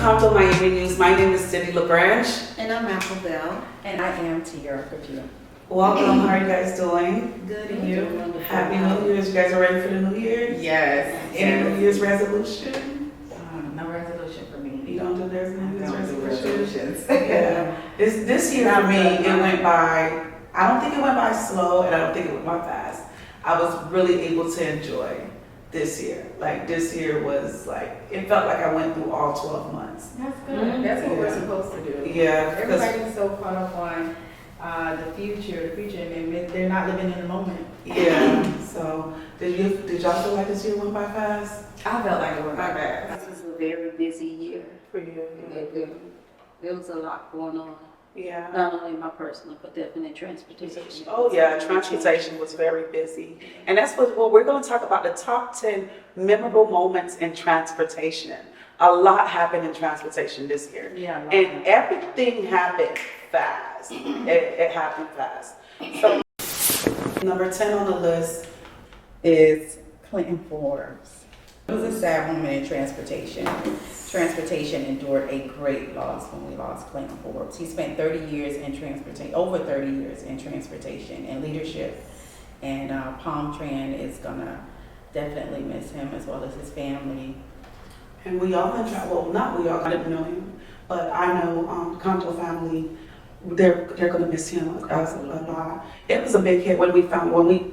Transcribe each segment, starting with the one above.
COMTO Miami News. My name is Cindy LaBranche. And I'm Apple Bell. And I am Tiara Kapua. Welcome. How are you guys doing? Good, and you? Happy New Year's. You guys are ready for the New Year? Yes. Any New Year's resolution? No resolution for me. You don't do there's New Year's resolutions? resolutions. Yeah. This year for me, it went by, I don't think it went by slow and I don't think it went by fast. I was really able to enjoy this year. Like this year was like, it felt like I went through all 12 months. That's good. That's what we're supposed to do. Yeah. Everybody's so caught up on the future, and they're not living in the moment. Yeah. So did y'all feel like this year went by fast? I felt like it went by fast. This was a very busy year. For you? There was a lot going on, Yeah. not only in my personal, but definitely transportation. Oh yeah, transportation was very busy. And that's what we're going to talk about, the top 10 memorable moments in transportation. A lot happened in transportation this year. Yeah. And everything happened fast. It happened fast. So number 10 on the list Is Clinton Forbes. It was a sad moment in transportation. Transportation endured a great loss when we lost Clinton Forbes. He spent 30 years in transportation, over 30 years in transportation and leadership. And Palm Tran is gonna definitely miss him as well as his family. And we all in well, not we all, I didn't know him, but I know COMTO family, they're gonna miss him a lot. It was a big hit when we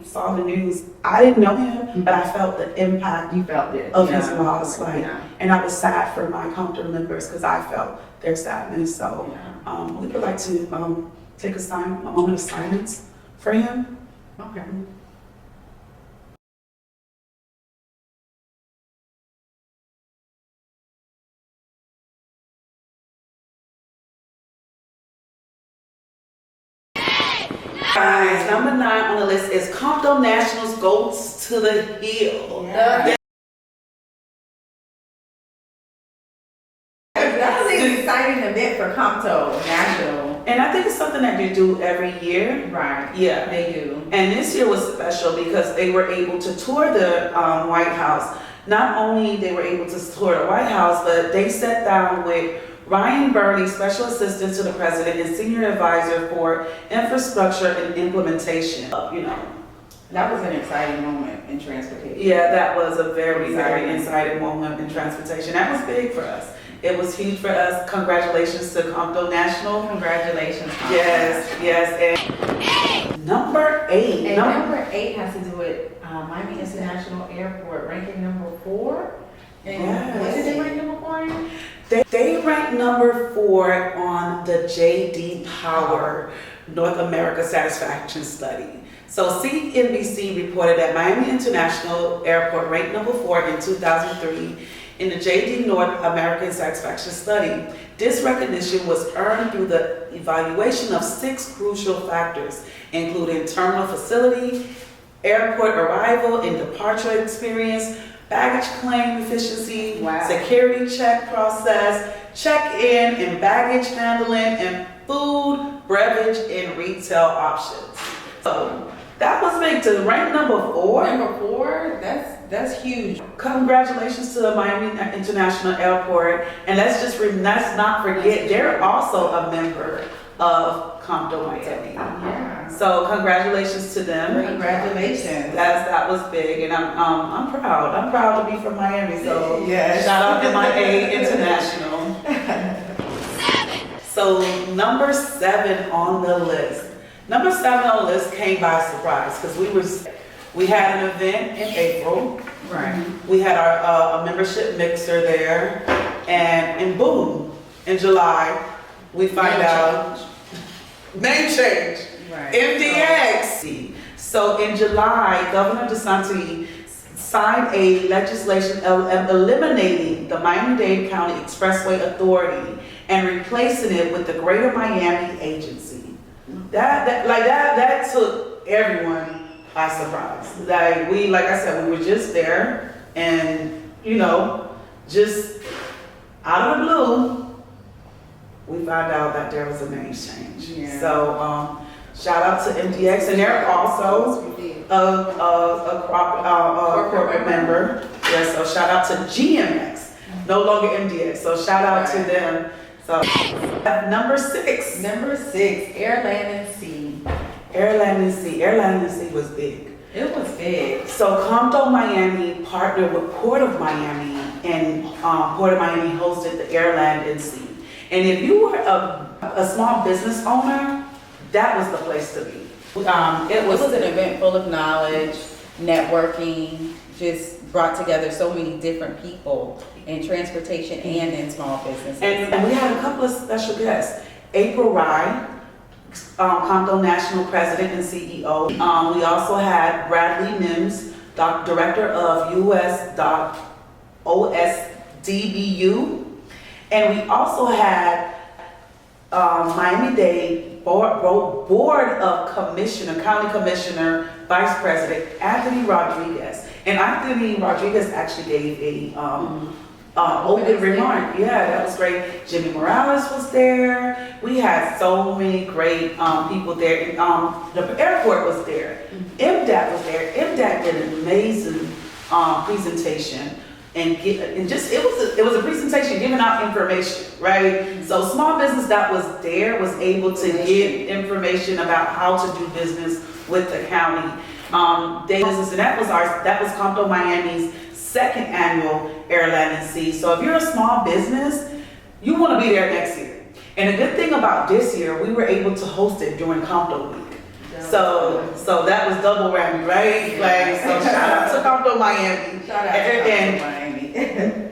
saw the news. I didn't know him, but I felt the impact You felt it. of his loss, Yeah. and I was sad for my COMTO members because I felt their sadness. So we would like to take a moment of silence for him. Okay. Guys, number 9 on the list is COMTO Nationals Goes to the Hill. Yeah. That was an exciting event for COMTO National. And I think it's something that they do every year. Right. Yeah. They do. And this year was special because they were able to tour the White House. Not only they were able to tour the White House, but they sat down with Ryan Burney, Special Assistant to the President and Senior Advisor for Infrastructure and Implementation. That was an exciting moment in transportation. Yeah, that was a very exciting moment in transportation. That was big for us. It was huge for us. Congratulations to COMTO National. Congratulations. COMTO. Yes. And number 8. And number 8 has to do with Miami International Airport, ranking number 4. And Yes. what did they rank number 4 in? They ranked number 4 on the J.D. Power North America Satisfaction Study. So CNBC reported that Miami International Airport ranked number 4 in 2003 in the J.D. North American Satisfaction Study. This recognition was earned through the evaluation of 6 crucial factors, including terminal facility, airport arrival and departure experience, baggage claim efficiency, security check process, check-in and baggage handling, and food, beverage, and retail options. So that was big to rank number 4. Number 4, that's huge. Congratulations to the Miami International Airport, and let's not forget they're also a member of COMTO Miami. Yeah. So congratulations to them. Congratulations. That was big, and I'm proud. I'm proud to be from Miami. So Yes. shout out to MIA International. So number 7 on the list. Number 7 on the list came by surprise because we had an event in April. Right. We had our membership mixer there, and boom, in July we find out name change. Right. MDX. So in July, Governor DeSantis signed a legislation eliminating the Miami-Dade County Expressway Authority and replacing it with the Greater Miami Agency. That took everyone by surprise. Like I said, we were just there, and just out of the blue, we found out that there was a name change. Yeah. So shout out to MDX, and they're also a corporate member. Yeah, so shout out to GMX. no longer MDX. So shout out to them. So number 6. Number 6, Air, Land, and Sea. Air, Land, and Sea. Air, Land, and Sea was big. It was big. So COMTO Miami partnered with Port of Miami, and Port of Miami hosted the Air, Land, and Sea. And if you were a small business owner, that was the place to be. It was an event full of knowledge, networking, just brought together so many different people in transportation and in small businesses. And we had a couple of special guests. April Rye, COMTO National President and CEO. We also had Bradley Mims, Director of US.OSDBU. And we also had Miami-Dade Board of Commissioner, County Commissioner, Vice President Anthony Rodriguez. And Anthony Rodriguez actually gave a open remark. Yeah, that was great. Jimmy Morales was there. We had so many great people there. And, the airport was there. MDAT was there. MDAT did an amazing presentation. And just it was a presentation giving out information, right? So small business that was there was able to get information about how to do business with the county. Business, and that was COMTO Miami's 2nd annual Air, Land, and Sea. So if you're a small business, you want to be there next year. And the good thing about this year, we were able to host it during COMTO week. So that was double whammy, right? Like, so shout out to COMTO Miami. Shout out to COMTO Miami.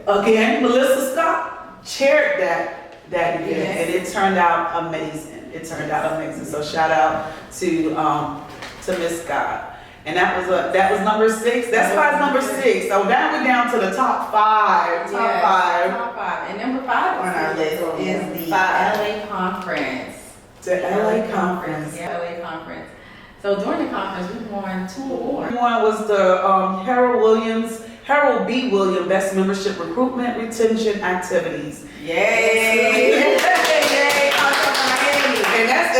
Again, Melissa Scott chaired that event, Yes. and it turned out amazing. So shout out to Miss Scott. And that was number 6. That's why it's number 6. So now we're down to the top 5. Top 5. Top 5. And number 5 on our list is the LA Conference. The LA Conference. Yeah, LA Conference. So during the conference, we won 2 awards. One was the Harold B. Williams Best Membership Recruitment Retention Activities. Yay! Yay! And that's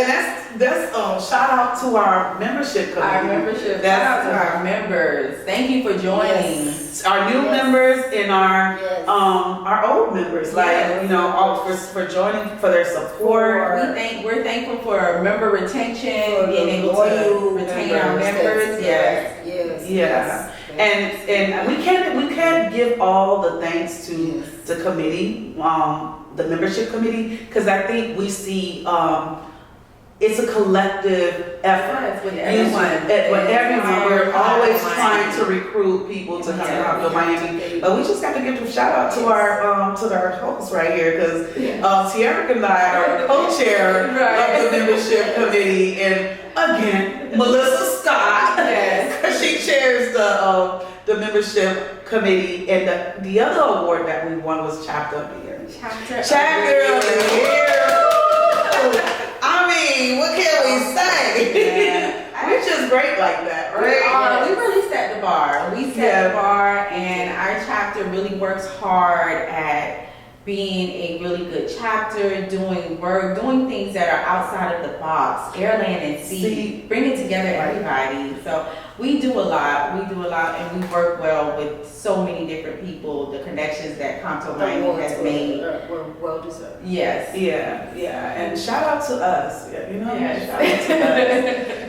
shout out to our membership committee. Our membership. Shout out to our members. Thank you for joining. Yes. Our new members and our old members, all for joining, for their support. We're thankful for member retention, being able to retain our members. Yes. And we can't give all the thanks to the committee, the membership committee, because I think we see it's a collective effort. With everyone. We're always trying to recruit people to come to Miami. But we just got to give a shout out to our hosts right here, because Tiara and I are co-chair of the membership committee, and again, Melissa Scott, because she chairs the membership committee, and the other award that we won was Chapter of the Year. Chapter of the Year. I mean, what can we say? We're just great like that, right? We really set the bar. We set the bar, and our chapter really works hard at being a really good chapter, doing work, doing things that are outside of the box, Air, Land, and Sea, bringing together everybody. So we do a lot, and we work well with so many different people. The connections that COMTO Miami has made were well deserved. Yes. Yeah, and shout out to us. Shout out to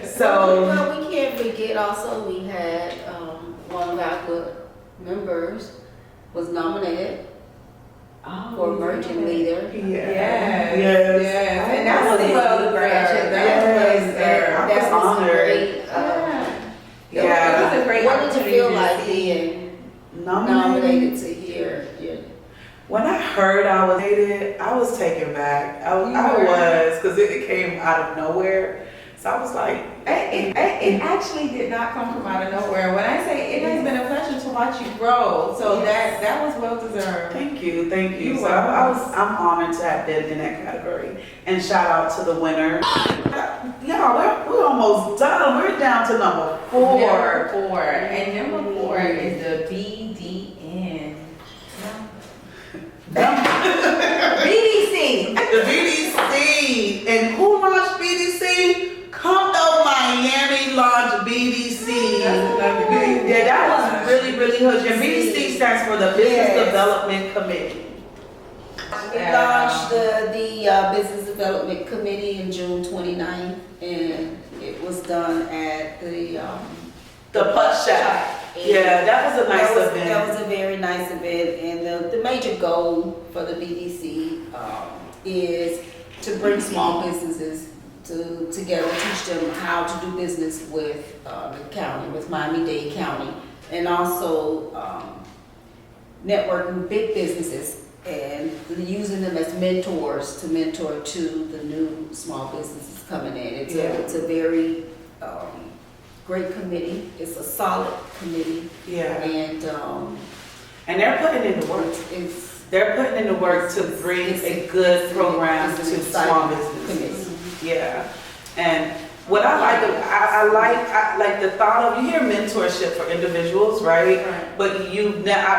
us. So Well, we can't forget also we had one of our good members was nominated for emerging leader. Yes. And that was well deserved. I was honored. It was a great What did you opportunity feel to like see. being Nominated. nominated to hear? When I heard I was nominated, I was taken back. I was, because it came out of nowhere. So I was like, it actually did not come from out of nowhere. When I say it has been a pleasure to watch you grow, so that was well deserved. Thank you. You're So welcome. I'm honored to have been in that category. And shout out to the winner. Yeah, we're almost done. We're down to number 4. Number 4. And number 4 is the BDN. BDC. The BDC. And who launched BDC? COMTO Miami launched BDC. Yeah, that was really, really huge. And BDC stands for the Business Yes. Development Committee. We launched the Business Development Committee in June 29th, and it was done at the Putt Shack. Yeah, that was a nice event. That was a very nice event, and the major goal for the BDC is to bring small businesses together, teach them how to do business with the county, with Miami-Dade County, and also networking big businesses and using them as mentors to mentor to the new small businesses coming in. It's a very great committee. It's a solid committee. Yeah. And they're putting in the work. They're putting in the work to bring a good program to small businesses. Yeah. And what I like the thought of, you hear mentorship for individuals, right? But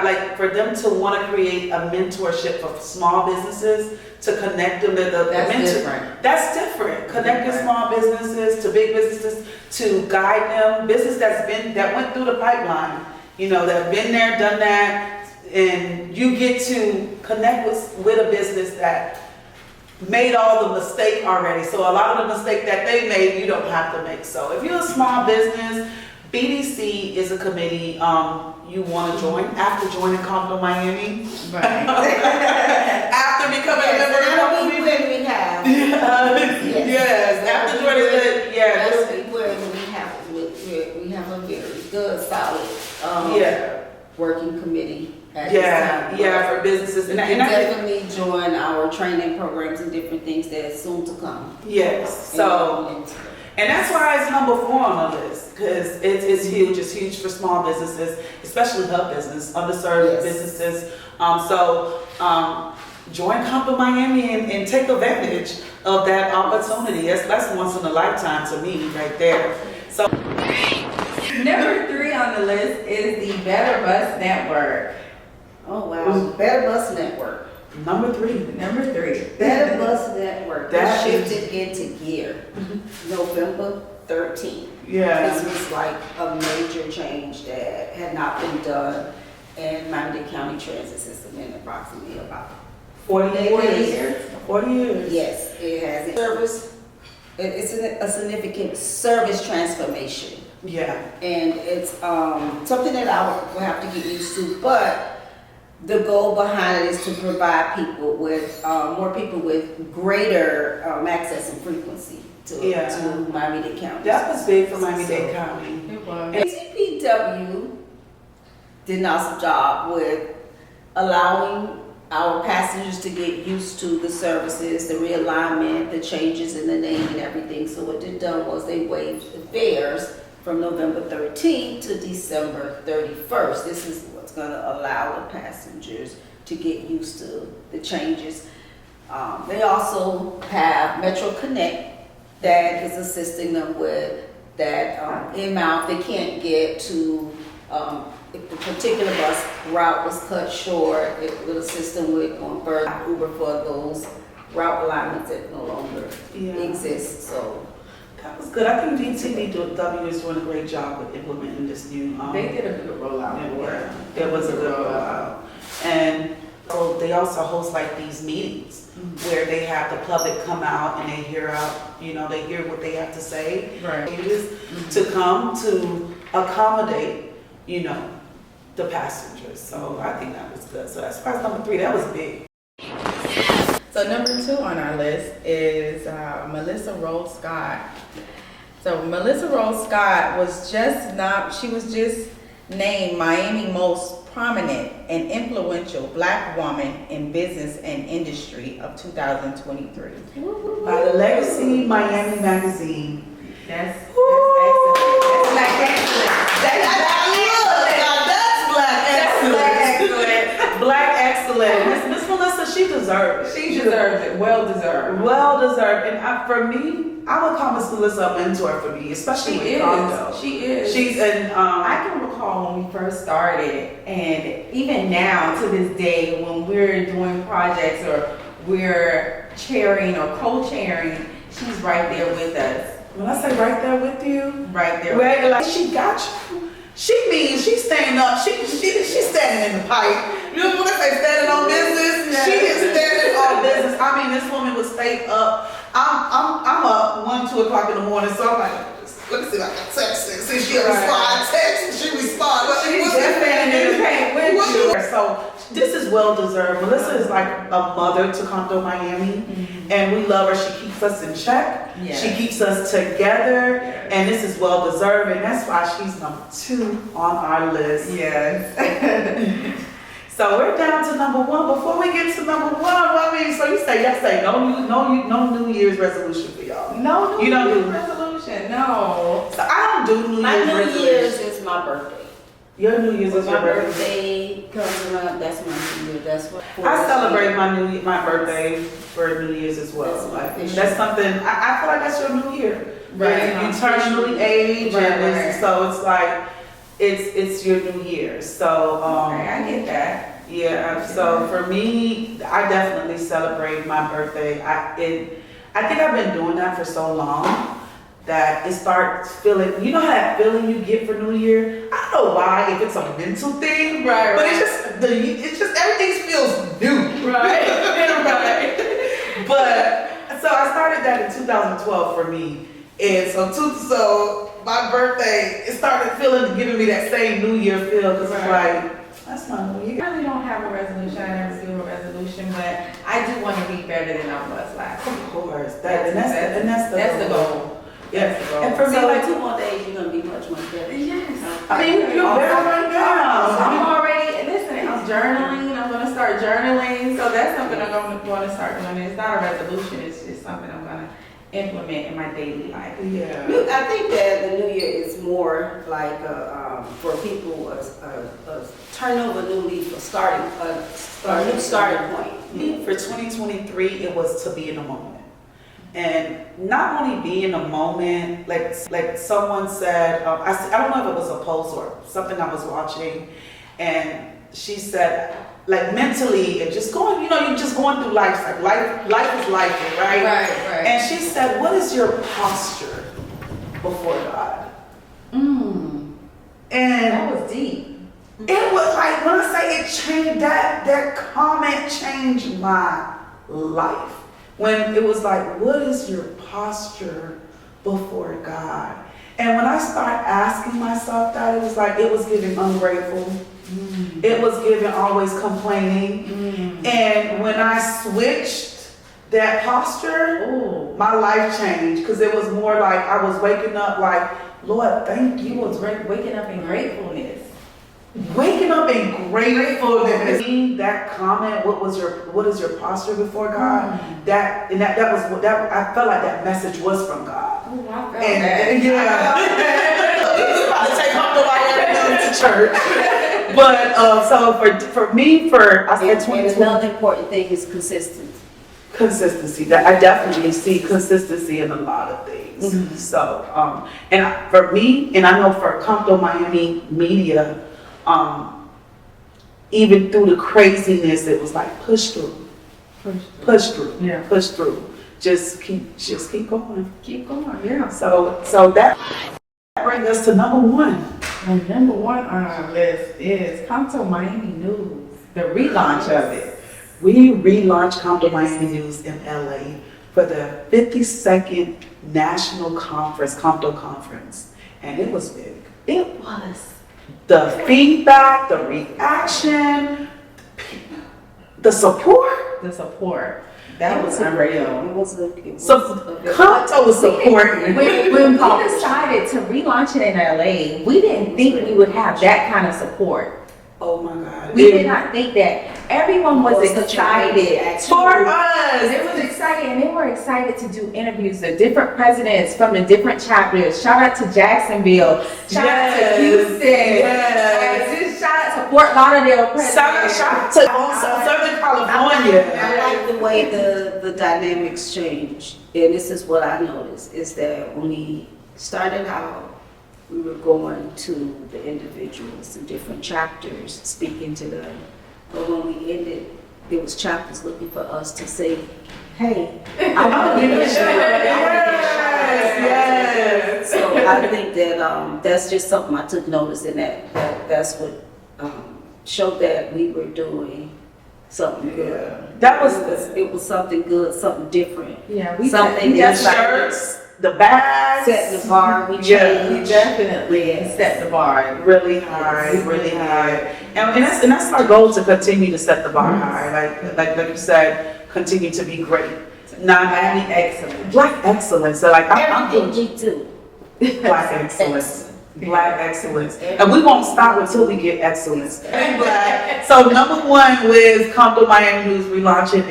like for them to want to create a mentorship for small businesses, to connect them to That's different. Connecting small businesses to big businesses, to guide them, business that went through the pipeline, that have been there, done that, and you get to connect with a business that made all the mistake already. So a lot of the mistake that they made, you don't have to make. So if you're a small business, BDC is a committee you want to join after joining COMTO Miami. Right. After becoming a member of COMTO Miami. we have. Yes. After joining the, That's where we have a very good, solid working committee. For businesses. And definitely join our training programs and different things that's soon to come. Yes. So, and that's why it's number 4 on the list, because it's huge. It's huge for small businesses, especially hub business, underserved businesses. Join COMTO Miami and take advantage of that opportunity. That's once in a lifetime to me, right there. So, number 3 on the list is the Better Bus Network. Oh wow, Better Bus Network. Number 3. Better Bus Network. That shifted into gear. November 13th. Yeah. This was like a major change that had not been done in Miami-Dade County transit system in approximately about 40 years. 40 years. Yes, it has service. It's a significant service transformation. Yeah. And it's something that I will have to get used to, but the goal behind it is to provide people with more people with greater access and frequency to Miami-Dade County. That was big for Miami-Dade County. It was. And CPW did an awesome job with allowing our passengers to get used to the services, the realignment, the changes in the name and everything. So what they done was they waived the fares from November 13th to December 31st. This is what's going to allow the passengers to get used to the changes. They also have Metro Connect that is assisting them with that amount they can't get to. If the particular bus route was cut short, it will assist them with going further Uber for those route alignments that no longer exist. So that was good. I think DTW is doing a great job with implementing this new. They did a good rollout. It was a good rollout. And so they also host like these meetings where they have the public come out and they hear they hear what they have to say. Right. To come to accommodate, the passengers. So I think that was good. So that's probably number 3. That was big. So number 2 on our list is Melissa Rose Scott. So Melissa Rose Scott was just named Miami's most prominent and influential Black woman in business and industry of 2023. By the Legacy Miami magazine. That's excellent. Black excellence. Miss Melissa, she deserves it. She deserves it. Well deserved. Well deserved. And for me, I would call Miss Melissa a mentor for me, especially with COMTO. She is. She's an. I can recall when we first started, and even now to this day, when we're doing projects or we're chairing or co-chairing, she's right there with us. When I say right there with you, Right there. right, like she got you. She means she's standing up. She's standing in the pipe. You know what I say, standing on business? She is standing on business. I mean, this woman would stay up. I'm up 1, 2 o'clock in the morning, so I'm like, let me see if I can text her. See, she'll respond, text, and she responds. But She's definitely with you. So this is well deserved. Melissa is like a mother to COMTO Miami, and we love her. She keeps us in check. Yes. She keeps us together, and this is well deserved, and that's why she's number 2 on our list. Yes. So we're down to number 1. Before we get to number 1, I mean, so you say no New Year's resolution for y'all. No New You don't Year's do- resolution. No. So I don't do New My Year's New resolution. Year's is my birthday. Your New Year's is When your my birthday. birthday comes around, that's my New Year. That's what. I celebrate my birthday for New Year's as well. That's Like, official. that's something I feel like that's your New Year. Right. You turn newly age, Right, and right. so it's like it's your New Year. So Okay, I get that. yeah. So for me, I definitely celebrate my birthday. I think I've been doing that for so long that it starts feeling. You know how that feeling you get for New Year? I don't know why, if it's a mental thing, Right, but right. it's just everything feels new, Right. right. But so I started that in 2012 for me, and so my birthday, it started giving me that same New Year feel because it's Right. like that's my New Year. I really don't have a resolution. I never do a resolution, but I do want to be better than I was last year. Of course, That's the goal. Yeah, That's the goal. and for me, So like, in 2 more days, you're gonna be much better. Yes. I mean, you're better right now. I'm already, listen, I'm journaling. I'm going to start journaling. So that's something I'm going to start doing. It's not a resolution. It's just something I'm going to implement in my daily life. Yeah. I think that the New Year is more like for people a turnover, new leaf, a new starting point. For 2023, it was to be in the moment. And not only be in the moment, like someone said, I don't know if it was a post or something I was watching, and she said, like mentally and just going, you're just going through life, like life is life, right? Right. And she said, what is your posture before God? And That was deep. it was like, when I say it changed, that comment changed my life. When it was like, what is your posture before God? And when I started asking myself that, it was like, it was giving ungrateful. It was giving always complaining. And when I switched that posture, my life changed. Because it was more like, I was waking up like, Lord, thank you. You was waking up in gratefulness. Waking up in gratefulness. That comment, what is your posture before God? That was what I felt like that message was from God. Oh, I felt And that. yeah. It's about to take COMTO Miami to church. But so for me, I said And 2020 another important thing is consistency. consistency. That I definitely see consistency in a lot of things. So for me, and I know for COMTO Miami Media. Even through the craziness, it was like push through. Yeah. Push through. Just keep going. Keep going, yeah. So that brings us to number 1. And number 1 on our list is COMTO Miami News, the relaunch of it. We relaunched COMTO Miami News in LA for the 52nd National Conference, COMTO Conference, and it was big. It was. The feedback, the reaction, the support. The support. That was unreal. It was COMTO was supporting. When we decided to relaunch it in LA, we didn't think we would have that kind of support. Oh my God. We did not think that. Everyone was excited For us. It was exciting, and they were excited to do interviews with different presidents from the different chapters. Shout out to Jacksonville. Shout out to Houston. Just shout out to Fort Lauderdale president. Shout out to Southern California. I like the way the dynamics change. And this is what I noticed, is that when we started out, we were going to the individuals, the different chapters, speaking to them. But when we ended, there was chapters looking for us to say, hey, I want to get insurance. Yes. So I think that that's just something I took notice in that's what showed that we were doing something good. That was it was something good, something different. Yeah, Something the that's like shirts, the bags. setting the bar. We Yeah, we changed. definitely set the bar. Really high, really high. And that's our goal, to continue to set the bar high. Like you said, continue to be great. Not Black excellence. Black excellence. So like I'm Everything we do. Black excellence. Black excellence. And we won't stop until we get excellence. Black. So number one was COMTO Miami News relaunching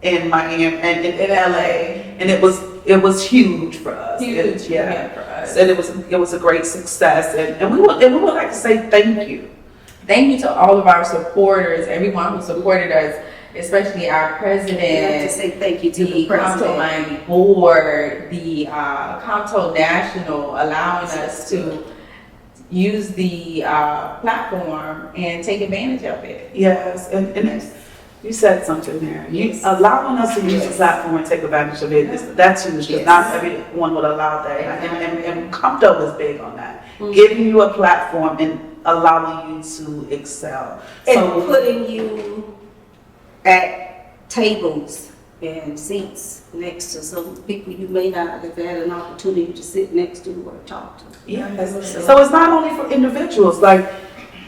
in Miami and in LA. And it was huge for us. Huge yeah. for us. And it was a great success. And we would like to say thank you. Thank you to all of our supporters, everyone who supported us, especially our president. We have to say thank you to the the COMTO president. Miami board, the COMTO National, allowing us to use the platform and take advantage of it. Yes, and you said something there. You allowing us to use the platform and take advantage of it. That's huge, because not everyone would allow that. And COMTO is big on that, giving you a platform and allowing you to excel. And putting you at tables and seats next to some people you may not have had an opportunity to sit next to or talk to. Yes. So it's not only for individuals, like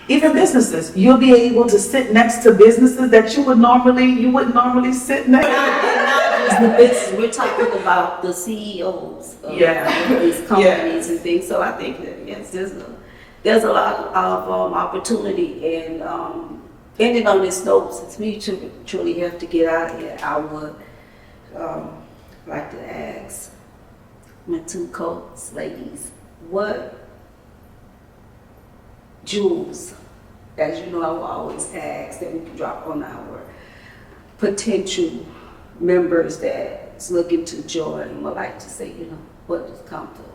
even businesses. You'll be able to sit next to businesses that you wouldn't normally sit next. Not just the business, we're talking about the CEOs of these companies and things. So I think that yes, there's a lot of opportunity. And ending on this note, since we truly have to get out of here, I would like to ask my two ladies, what jewels, as you know, I will always ask that we can drop on our potential members that's looking to join and would like to say, what does COMTO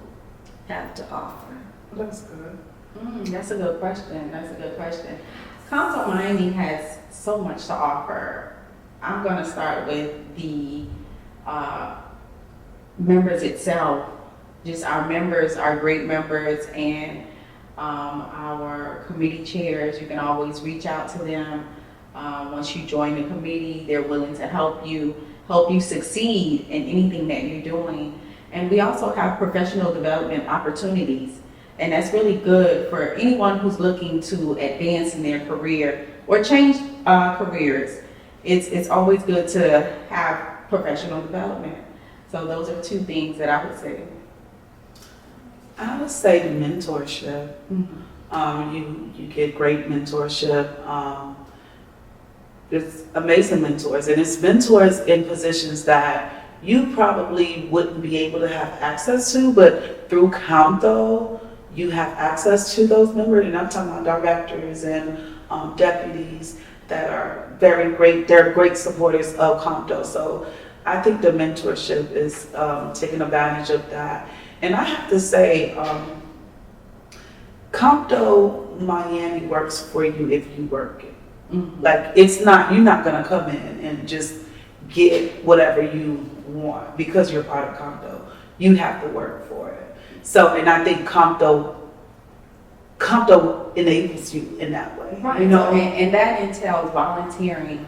have to offer? That's good. That's a good question. COMTO Miami has so much to offer. I'm going to start with the members itself. Just our members, our great members, and our committee chairs. You can always reach out to them. Once you join the committee, they're willing to help you succeed in anything that you're doing. And we also have professional development opportunities. And that's really good for anyone who's looking to advance in their career or change careers. It's always good to have professional development. So those are two things that I would say. I would say the mentorship. You get great mentorship. It's amazing mentors, and it's mentors in positions that you probably wouldn't be able to have access to, but through COMTO, you have access to those members. And I'm talking about directors and deputies that are very great. They're great supporters of COMTO. So I think the mentorship is taking advantage of that. And I have to say, COMTO Miami works for you if you work it. Like you're not gonna come in and just get whatever you want because you're part of COMTO. You have to work for it. So, and I think COMTO enables you in that way. Right. And that entails volunteering.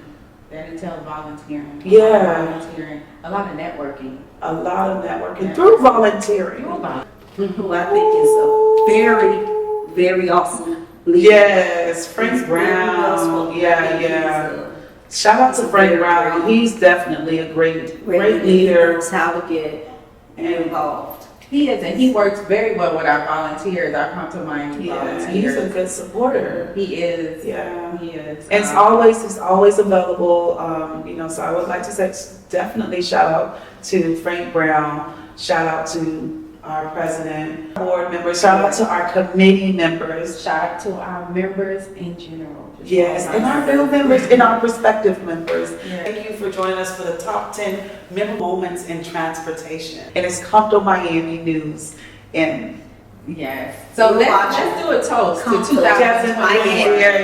Yeah. Volunteering. A lot of networking. Through volunteering. Who I think is a very, very awesome leader. Yes, Frank Brown. Yeah. Shout out to Frank Brown. He's definitely a great leader. He knows how to get involved. He is, and he works very well with our volunteers, our COMTO Miami volunteers. He's a good supporter. He is. Yeah. He is. And he's always available. So I would like to say definitely shout out to Frank Brown. Shout out to our president, board members. Shout out to our committee members. Shout out to our members in general. Yes, and our new members and our prospective members. Yeah. Thank you for joining us for the top 10 memorable moments in transportation. And it's COMTO Miami News. And yes. So let's do a toast to 2024.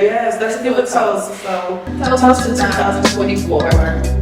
Yes, let's do a toast. So toast to 2024.